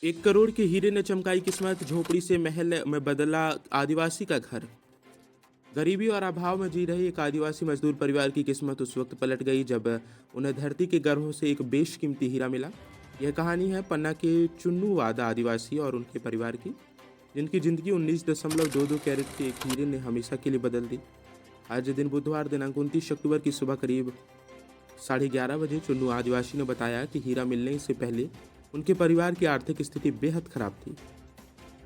1 करोड़ के हीरे ने चमकाई किस्मत, झोपड़ी से महल में बदला आदिवासी का घर। गरीबी और अभाव में जी रहे एक आदिवासी मजदूर परिवार की किस्मत उस वक्त पलट गई जब उन्हें धरती के गर्भों से एक बेशकीमती हीरा मिला। यह कहानी है पन्ना के चुन्नू वादा आदिवासी और उनके परिवार की, जिनकी जिंदगी 19.22 कैरेट के एक हीरे ने हमेशा के लिए बदल दी। आज दिन बुधवार दिनांक 29 अक्टूबर की सुबह करीब 11:30 बजे चुन्नू आदिवासी ने बताया कि हीरा मिलने से पहले उनके परिवार की आर्थिक स्थिति बेहद खराब थी।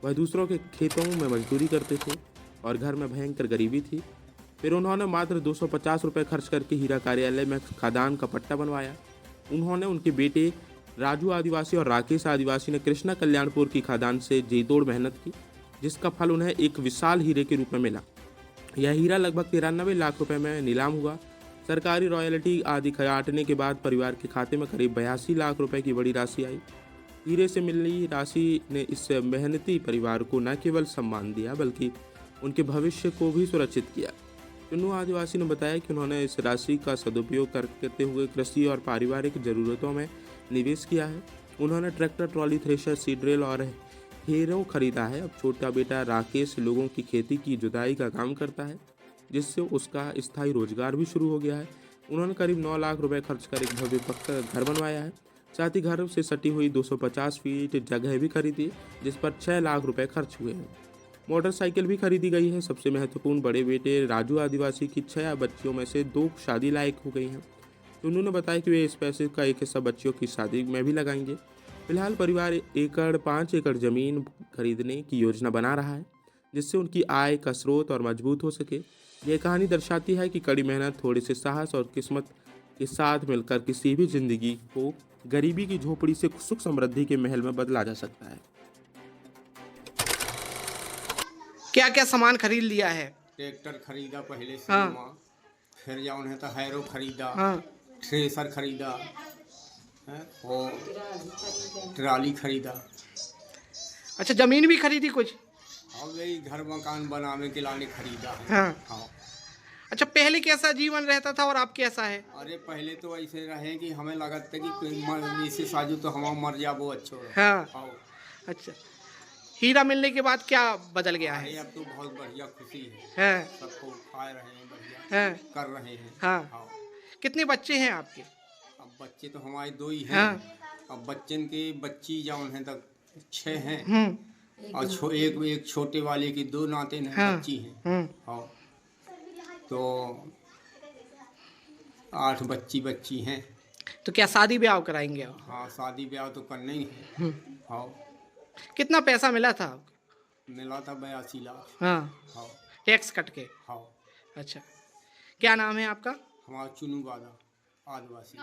वह दूसरों के खेतों में मजदूरी करते थे और घर में भयंकर गरीबी थी। फिर उन्होंने मात्र 250 रुपये खर्च करके हीरा कार्यालय में खदान का पट्टा बनवाया। उन्होंने उनके बेटे राजू आदिवासी और राकेश आदिवासी ने कृष्णा कल्याणपुर की खदान से जी तोड़ मेहनत की, जिसका फल उन्हें एक विशाल हीरे के रूप में मिला। यह हीरा लगभग 93 लाख रुपए में नीलाम हुआ। सरकारी रॉयल्टी आदि काटने के बाद परिवार के खाते में करीब 82 लाख रुपए की बड़ी राशि आई। हीरे से मिली राशि ने इस मेहनती परिवार को न केवल सम्मान दिया बल्कि उनके भविष्य को भी सुरक्षित किया। चुन्नू आदिवासी ने बताया कि उन्होंने इस राशि का सदुपयोग करते हुए कृषि और पारिवारिक ज़रूरतों में निवेश किया है। उन्होंने tractor, trolley, thresher, seed drill और हेरो खरीदा है। अब छोटा बेटा राकेश लोगों की खेती की जुताई का काम करता है, जिससे उसका स्थायी रोजगार भी शुरू हो गया है। उन्होंने करीब 9 लाख रुपए खर्च कर एक भव्य पक्का घर बनवाया है। साथ ही घर से सटी हुई 250 फीट जगह भी खरीदी, जिस पर 6 लाख रुपए खर्च हुए हैं। मोटरसाइकिल भी खरीदी गई है। सबसे महत्वपूर्ण, बड़े बेटे राजू आदिवासी की 6 बच्चियों में से 2 शादी लायक हो गई हैं। उन्होंने बताया कि वे इस पैसे का एक हिस्सा बच्चियों की शादी में भी लगाएंगे। फिलहाल परिवार 5 एकड़ जमीन खरीदने की योजना बना रहा है, जिससे उनकी आय का स्रोत और मजबूत हो सके। यह कहानी दर्शाती है कि कड़ी मेहनत, थोड़े से साहस और किस्मत के साथ मिलकर किसी भी जिंदगी को गरीबी की झोपड़ी से सुख समृद्धि के महल में बदला जा सकता है। क्या क्या सामान खरीद लिया है? ट्रैक्टर खरीदा पहले से। हाँ। फिर जा उन्हें तो हैरो खरीदा। हाँ। थ्रेसर खरीदा है और ट्राली खरीदा। अच्छा, जमीन भी खरीदी कुछ? अब यही घर मकान बनाने के लाने खरीदा है। हाँ। हाँ। अच्छा, पहले कैसा जीवन रहता था और अब कैसा है? अरे पहले तो ऐसे रहे कि हमें लगता था कि कोई इससे साजू तो हम मर जाबो अच्छो। हाँ। हाँ। अच्छा, हीरा मिलने के बाद क्या बदल गया है? अब तो बहुत बढ़िया खुशी है। हाँ। सबको खा रहे हैं, बढ़िया हाँ। कर रहे हैं। हाँ। हाँ। कितने बच्चे हैं आपके? अब बच्चे तो हमारे 2 ही हैं। हाँ। अब बच्चन के बच्ची जा उन्हें तक 6 हैं और एक छोटे वाले की 2 नाते हैं। हाँ। बच्ची हैं। हाँ। तो 8 बच्ची हैं। तो क्या शादी ब्याह कराएंगे आप? हाँ, शादी ब्याह तो करना ही है। हाँ। कितना पैसा मिला था आपको? मिला था 82 लाख। हाँ। हाँ। टैक्स कट के? हाँ। अच्छा, क्या नाम है आपका? हमारा चुन्नू वादा आदिवासी।